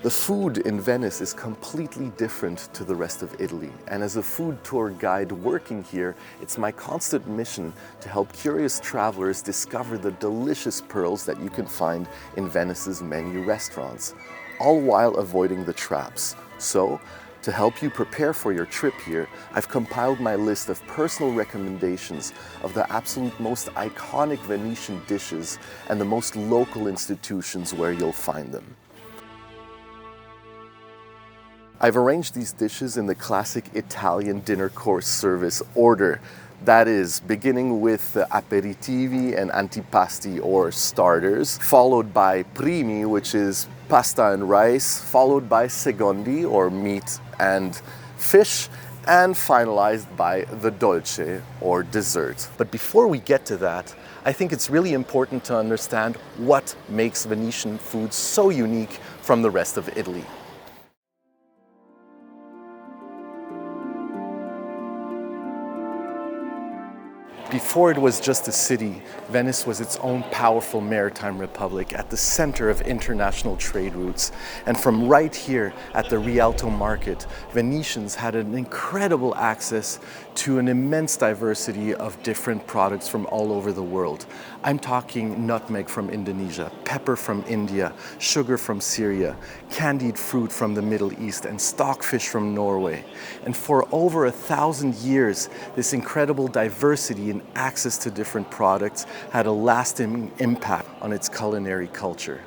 The food in Venice is completely different to the rest of Italy, and as a food tour guide working here, it's my constant mission to help curious travelers discover the delicious pearls that you can find in Venice's many restaurants, all while avoiding the traps. So, to help you prepare for your trip here, I've compiled my list of personal recommendations of the absolute most iconic Venetian dishes and the most local institutions where you'll find them. I've arranged these dishes in the classic Italian dinner course service order. That is, beginning with aperitivi and antipasti or starters, followed by primi, which is pasta and rice, followed by secondi or meat and fish, and finalized by the dolce or dessert. But before we get to that, I think it's really important to understand what makes Venetian food so unique from the rest of Italy. Before it was just a city, Venice was its own powerful maritime republic at the center of international trade routes. And from right here at the Rialto market, Venetians had an incredible access to an immense diversity of different products from all over the world. I'm talking nutmeg from Indonesia, pepper from India, sugar from Syria, candied fruit from the Middle East, and stockfish from Norway. And for over 1,000 years, this incredible diversity and access to different products had a lasting impact on its culinary culture.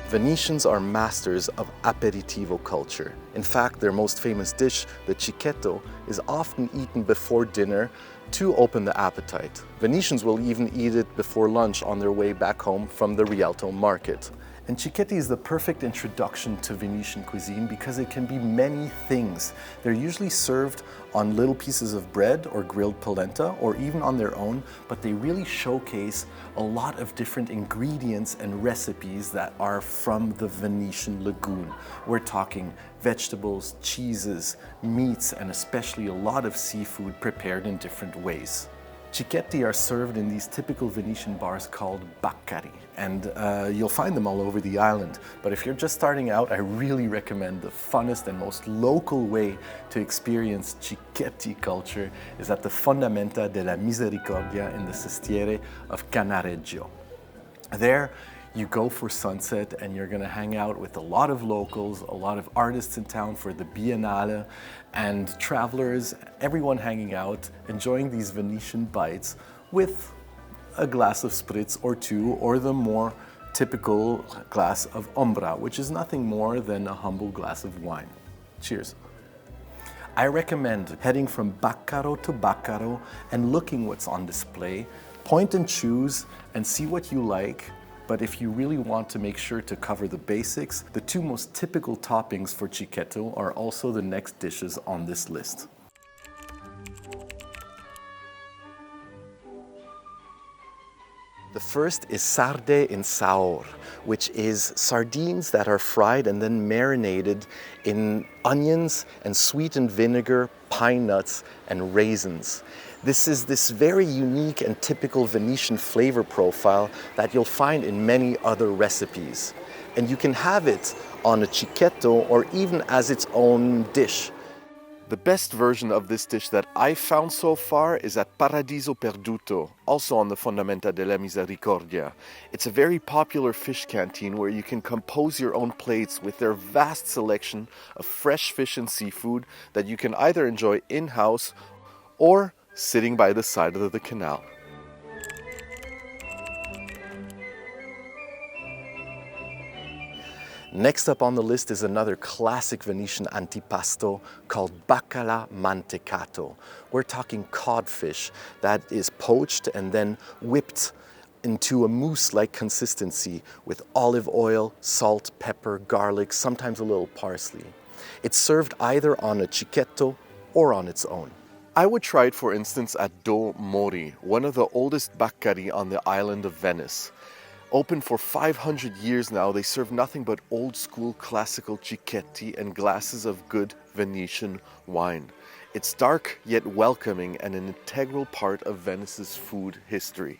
Venetians are masters of aperitivo culture. In fact, their most famous dish, the Cicchetti, is often eaten before dinner to open the appetite. Venetians will even eat it before lunch on their way back home from the Rialto market. And Cicchetti is the perfect introduction to Venetian cuisine because it can be many things. They're usually served on little pieces of bread or grilled polenta or even on their own, but they really showcase a lot of different ingredients and recipes that are from the Venetian lagoon. We're talking vegetables, cheeses, meats, and especially a lot of seafood prepared in different ways. Cicchetti are served in these typical Venetian bars called Bacalà, and you'll find them all over the island. But if you're just starting out, I really recommend the funnest and most local way to experience Cicchetti culture is at the Fondamenta della Misericordia in the Sestiere of Cannaregio. There, you go for sunset and you're gonna hang out with a lot of locals, a lot of artists in town for the Biennale, and travelers, everyone hanging out, enjoying these Venetian bites with a glass of spritz or two, or the more typical glass of ombra, which is nothing more than a humble glass of wine. Cheers. I recommend heading from Baccaro to Baccaro and looking what's on display, point and choose and see what you like. But if you really want to make sure to cover the basics, the two most typical toppings for Cicchetti are also the next dishes on this list. The first is Sarde in saor, which is sardines that are fried and then marinated in onions and sweetened vinegar, pine nuts, and raisins. This is this very unique and typical Venetian flavor profile that you'll find in many other recipes. And you can have it on a Cicchetti or even as its own dish. The best version of this dish that I've found so far is at Paradiso Perduto, also on the Fondamenta della Misericordia. It's a very popular fish canteen where you can compose your own plates with their vast selection of fresh fish and seafood that you can either enjoy in-house or sitting by the side of the canal. Next up on the list is another classic Venetian antipasto called Bacalà Mantecato. We're talking codfish that is poached and then whipped into a mousse-like consistency with olive oil, salt, pepper, garlic, sometimes a little parsley. It's served either on a Cicchetti or on its own. I would try it, for instance, at Do Mori, one of the oldest baccari on the island of Venice. Open for 500 years now, they serve nothing but old-school classical Cicchetti and glasses of good Venetian wine. It's dark yet welcoming and an integral part of Venice's food history.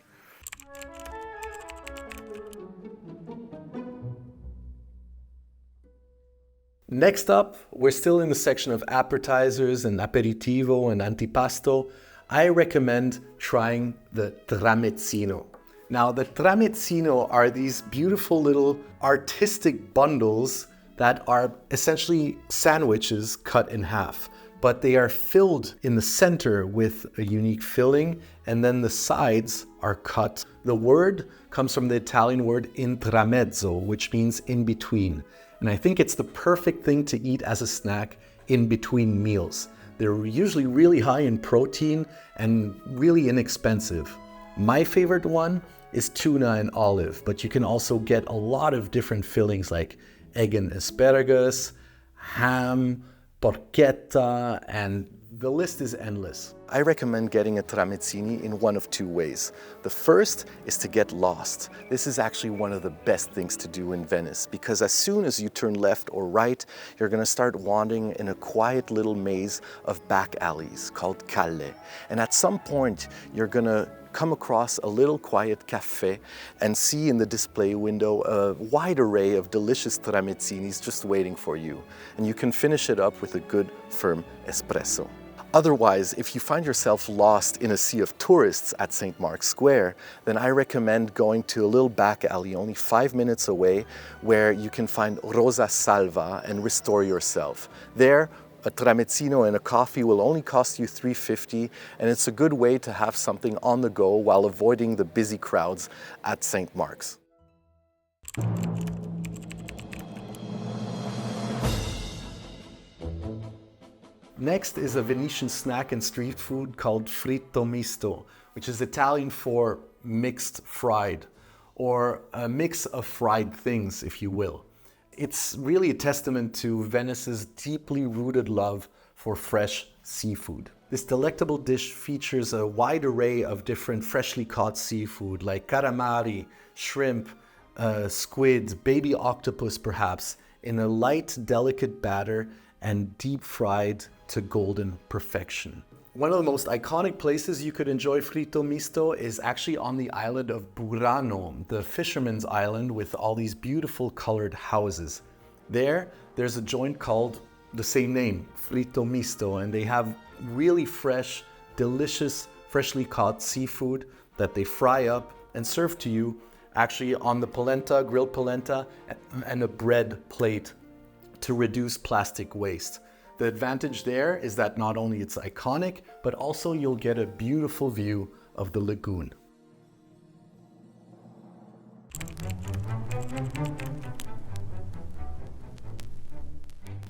Next up, we're still in the section of appetizers and aperitivo and antipasto. I recommend trying the tramezzino. Now, the tramezzino are these beautiful little artistic bundles that are essentially sandwiches cut in half, but they are filled in the center with a unique filling, and then the sides are cut. The word comes from the Italian word intramezzo, which means in between. And I think it's the perfect thing to eat as a snack in between meals. They're usually really high in protein and really inexpensive. My favorite one is tuna and olive, but you can also get a lot of different fillings like egg and asparagus, ham, porchetta, and the list is endless. I recommend getting a tramezzini in one of two ways. The first is to get lost. This is actually one of the best things to do in Venice, because as soon as you turn left or right, you're going to start wandering in a quiet little maze of back alleys called calle. And at some point, you're going to come across a little quiet cafe and see in the display window a wide array of delicious tramezzinis just waiting for you. And you can finish it up with a good, firm espresso. Otherwise, if you find yourself lost in a sea of tourists at St. Mark's Square, then I recommend going to a little back alley only 5 minutes away where you can find Rosa Salva and restore yourself. There, a tramezzino and a coffee will only cost you $3.50, and it's a good way to have something on the go while avoiding the busy crowds at St. Mark's. Next is a Venetian snack and street food called Fritto Misto, which is Italian for mixed fried, or a mix of fried things, if you will. It's really a testament to Venice's deeply rooted love for fresh seafood. This delectable dish features a wide array of different freshly caught seafood like calamari, shrimp, squid, baby octopus perhaps, in a light, delicate batter and deep fried to golden perfection. One of the most iconic places you could enjoy Fritto Misto is actually on the island of Burano, the fisherman's island with all these beautiful colored houses. There's a joint called the same name, Fritto Misto, and they have really fresh, delicious, freshly caught seafood that they fry up and serve to you actually on the polenta, grilled polenta, and a bread plate to reduce plastic waste. The advantage there is that not only it's iconic, but also you'll get a beautiful view of the lagoon.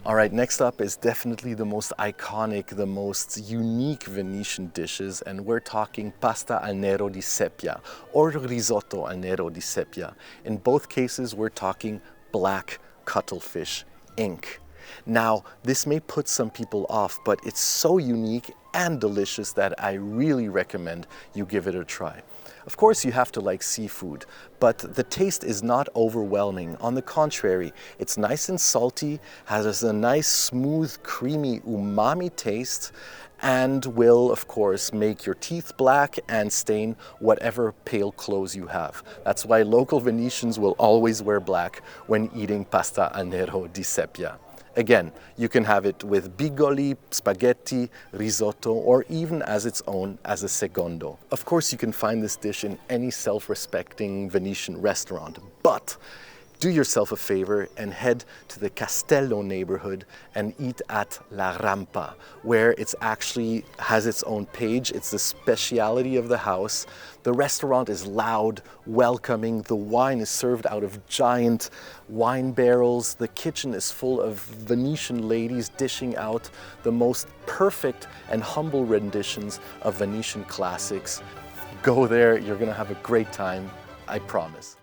All right, next up is definitely the most iconic, the most unique Venetian dishes, and we're talking pasta al nero di seppia or risotto al nero di seppia. In both cases, we're talking black cuttlefish ink. Now, this may put some people off, but it's so unique and delicious that I really recommend you give it a try. Of course, you have to like seafood, but the taste is not overwhelming. On the contrary, it's nice and salty, has a nice, smooth, creamy umami taste, and will, of course, make your teeth black and stain whatever pale clothes you have. That's why local Venetians will always wear black when eating pasta al nero di seppia. Again, you can have it with bigoli, spaghetti, risotto, or even as its own as a secondo. Of course, you can find this dish in any self-respecting Venetian restaurant, but do yourself a favor and head to the Castello neighborhood and eat at La Rampa, where it actually has its own page. It's the speciality of the house. The restaurant is loud, welcoming. The wine is served out of giant wine barrels. The kitchen is full of Venetian ladies dishing out the most perfect and humble renditions of Venetian classics. Go there, you're gonna have a great time, I promise.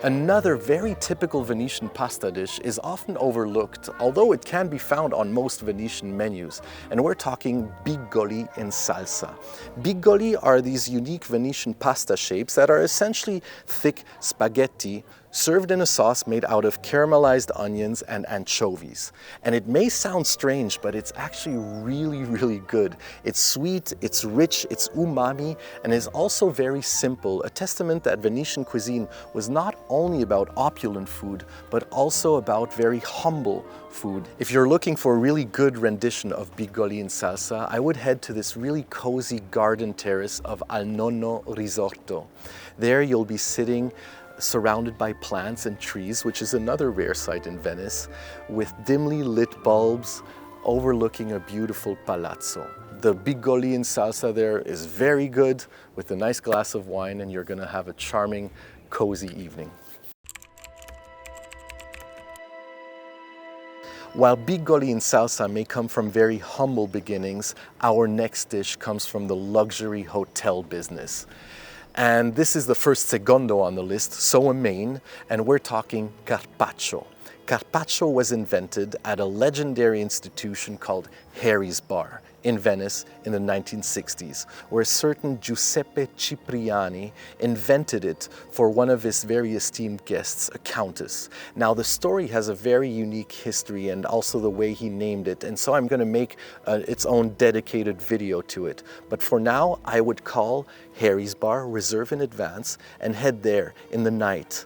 Another very typical Venetian pasta dish is often overlooked, although it can be found on most Venetian menus, and we're talking bigoli in salsa. Bigoli are these unique Venetian pasta shapes that are essentially thick spaghetti served in a sauce made out of caramelized onions and anchovies. And it may sound strange, but it's actually really, really good. It's sweet, it's rich, it's umami, and is also very simple, a testament that Venetian cuisine was not only about opulent food, but also about very humble food. If you're looking for a really good rendition of Bigoli in salsa, I would head to this really cozy garden terrace of Al Nonno Risorto. There you'll be sitting surrounded by plants and trees, which is another rare sight in Venice, with dimly lit bulbs overlooking a beautiful palazzo. The Bigoli in salsa there is very good, with a nice glass of wine, and you're gonna have a charming, cozy evening. While Bigoli in salsa may come from very humble beginnings, our next dish comes from the luxury hotel business. And this is the first secondo on the list, so a main, and we're talking Carpaccio. Carpaccio was invented at a legendary institution called Harry's Bar in Venice in the 1960s, where a certain Giuseppe Cipriani invented it for one of his very esteemed guests, a countess. Now the story has a very unique history and also the way he named it, and so I'm going to make its own dedicated video to it. But for now, I would call Harry's Bar, reserve in advance, and head there in the night.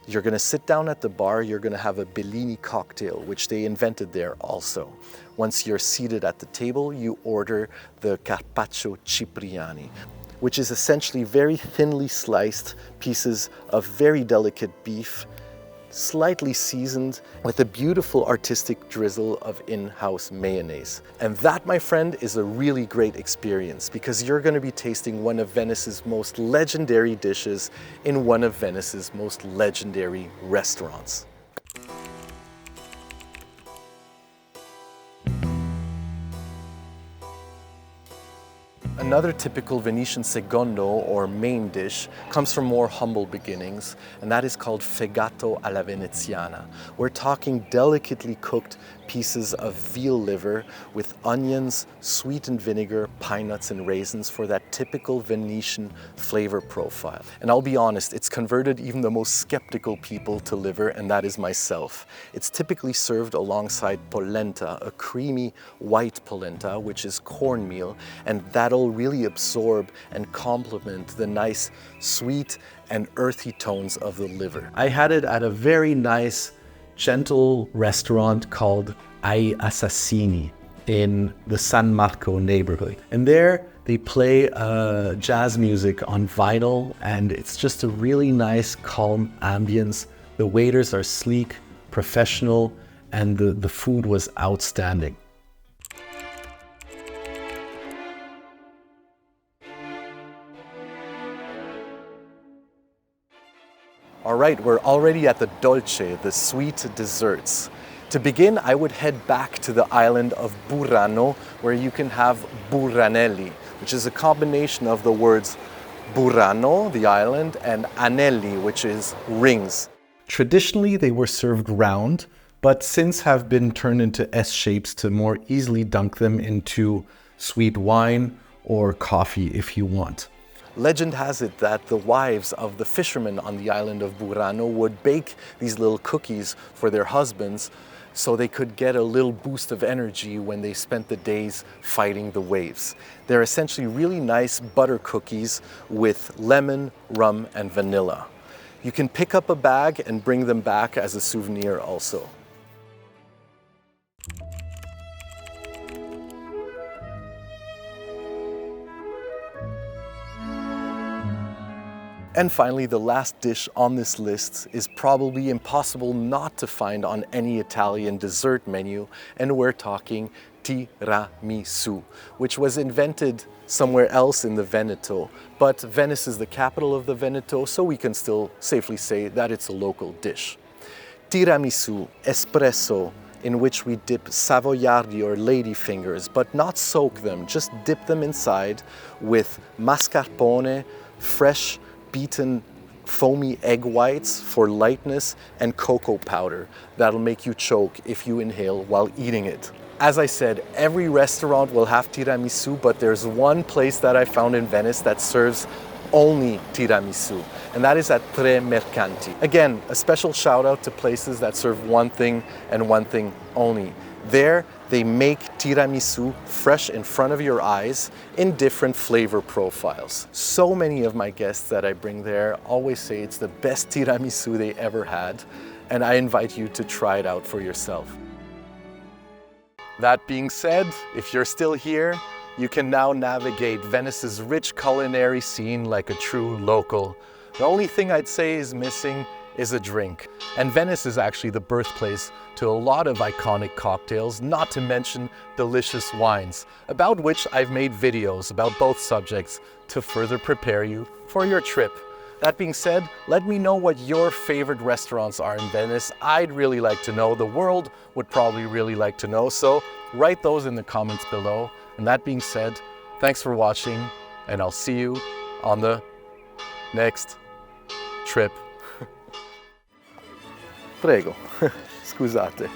You're going to sit down at the bar, you're going to have a Bellini cocktail, which they invented there also. Once you're seated at the table, you order the Carpaccio Cipriani, which is essentially very thinly sliced pieces of very delicate beef, slightly seasoned with a beautiful artistic drizzle of in-house mayonnaise. And that, my friend, is a really great experience because you're going to be tasting one of Venice's most legendary dishes in one of Venice's most legendary restaurants. Another typical Venetian secondo or main dish comes from more humble beginnings, and that is called Fegato alla veneziana. We're talking delicately cooked pieces of veal liver with onions, sweetened vinegar, pine nuts, and raisins for that typical Venetian flavor profile. And I'll be honest, it's converted even the most skeptical people to liver, and that is myself. It's typically served alongside polenta, a creamy white polenta, which is cornmeal, and that'll really absorb and complement the nice sweet and earthy tones of the liver. I had it at a very nice, gentle restaurant called Ai Assassini in the San Marco neighborhood. And there they play jazz music on vinyl, and it's just a really nice, calm ambience. The waiters are sleek, professional, and the food was outstanding. All right, we're already at the dolce, the sweet desserts. To begin, I would head back to the island of Burano, where you can have Buranelli, which is a combination of the words Burano, the island, and anelli, which is rings. Traditionally, they were served round, but since have been turned into S shapes to more easily dunk them into sweet wine or coffee if you want. Legend has it that the wives of the fishermen on the island of Burano would bake these little cookies for their husbands so they could get a little boost of energy when they spent the days fighting the waves. They're essentially really nice butter cookies with lemon, rum, and vanilla. You can pick up a bag and bring them back as a souvenir also. And finally, the last dish on this list is probably impossible not to find on any Italian dessert menu, and we're talking Tiramisù, which was invented somewhere else in the Veneto, but Venice is the capital of the Veneto, so we can still safely say that it's a local dish. Tiramisù, espresso, in which we dip savoiardi or lady fingers, but not soak them, just dip them inside with mascarpone, fresh beaten foamy egg whites for lightness, and cocoa powder that'll make you choke if you inhale while eating it. As I said, every restaurant will have tiramisu, but there's one place that I found in Venice that serves only tiramisu, and that is at Tre Mercanti. Again, a special shout out to places that serve one thing and one thing only. There, they make tiramisu fresh in front of your eyes in different flavor profiles. So many of my guests that I bring there always say it's the best tiramisu they ever had, and I invite you to try it out for yourself. That being said, if you're still here, you can now navigate Venice's rich culinary scene like a true local. The only thing I'd say is missing is a drink. And Venice is actually the birthplace to a lot of iconic cocktails, not to mention delicious wines, about which I've made videos about both subjects to further prepare you for your trip. That being said, let me know what your favorite restaurants are in Venice. I'd really like to know. The world would probably really like to know. So write those in the comments below. And that being said, thanks for watching, and I'll see you on the next trip. Prego, scusate.